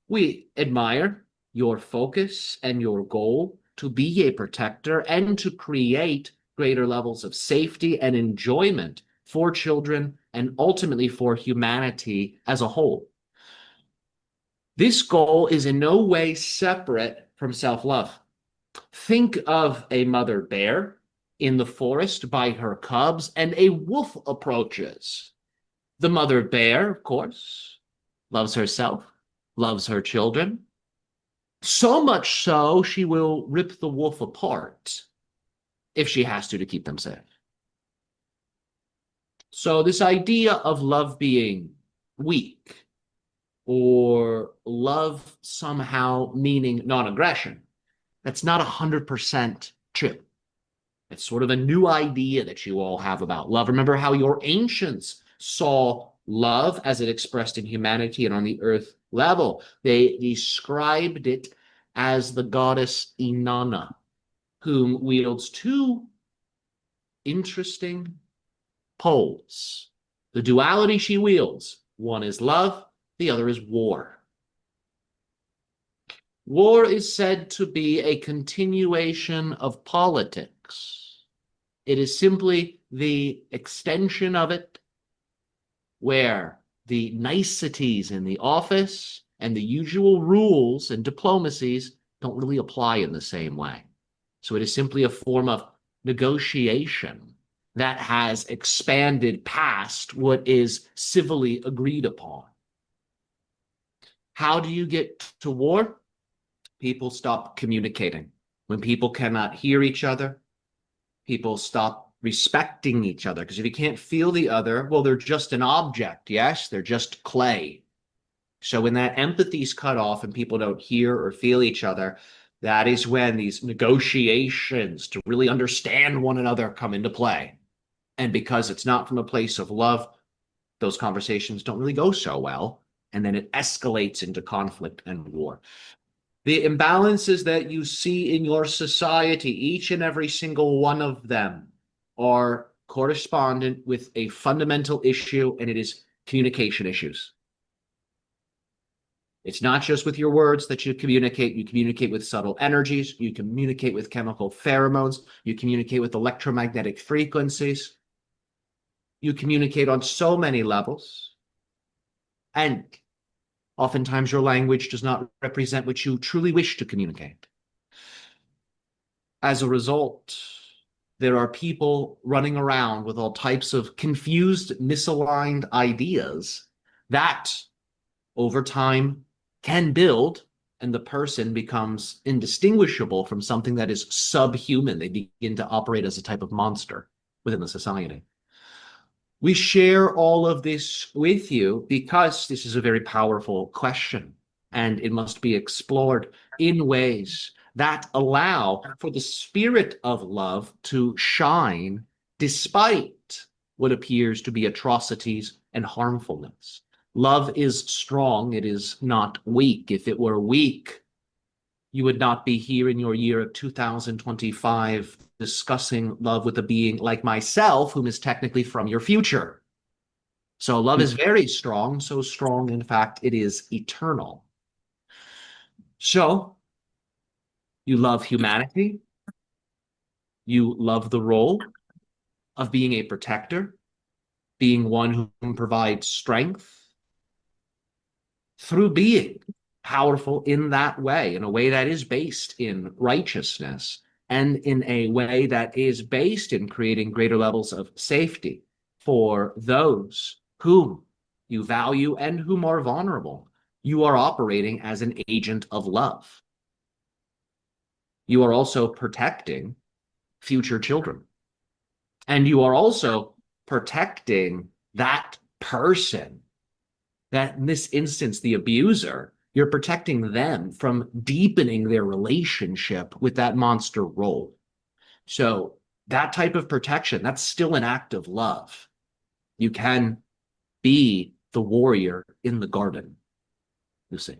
We admire your focus and your goal to be a protector and to create greater levels of safety and enjoyment for children and ultimately for humanity as a whole. This goal is in no way separate from self-love. Think of a mother bear in the forest by her cubs, and a wolf approaches. The mother bear, of course, loves herself, loves her children, so much so she will rip the wolf apart if she has to keep them safe. So this idea of love being weak or love somehow meaning non-aggression, that's not 100% true. It's sort of a new idea that you all have about love. Remember how your ancients saw love as it expressed in humanity and on the earth level. They described it as the goddess Inanna, whom wields two interesting poles. The duality she wields, one is love, the other is war. War is said to be a continuation of politics. It is simply the extension of it, where the niceties in the office and the usual rules and diplomacies don't really apply in the same way. So it is simply a form of negotiation that has expanded past what is civilly agreed upon. How do you get to war? People stop communicating. When people cannot hear each other, people stop respecting each other. Because if you can't feel the other, well, they're just an object, yes? They're just clay. So when that empathy is cut off and people don't hear or feel each other, that is when these negotiations to really understand one another come into play. And because it's not from a place of love, those conversations don't really go so well. And then it escalates into conflict and war. The imbalances that you see in your society, each and every single one of them, are correspondent with a fundamental issue, and it is communication issues. It's not just with your words that you communicate with subtle energies, you communicate with chemical pheromones, you communicate with electromagnetic frequencies, you communicate on so many levels. And oftentimes your language does not represent what you truly wish to communicate. As a result, there are people running around with all types of confused, misaligned ideas that over time can build, and the person becomes indistinguishable from something that is subhuman. They begin to operate as a type of monster within the society. We share all of this with you because this is a very powerful question, and it must be explored in ways that allow for the spirit of love to shine despite what appears to be atrocities and harmfulness. Love is strong, it is not weak. If it were weak, you would not be here in your year of 2025 discussing love with a being like myself, whom is technically from your future. So love is very strong, so strong, in fact, it is eternal. So you love humanity. You love the role of being a protector, being one who provides strength through being powerful in that way, in a way that is based in righteousness and in a way that is based in creating greater levels of safety for those whom you value and whom are vulnerable. You are operating as an agent of love. You are also protecting future children. And you are also protecting that person, that in this instance, the abuser, you're protecting them from deepening their relationship with that monster role. So that type of protection, that's still an act of love. You can be the warrior in the garden, you see.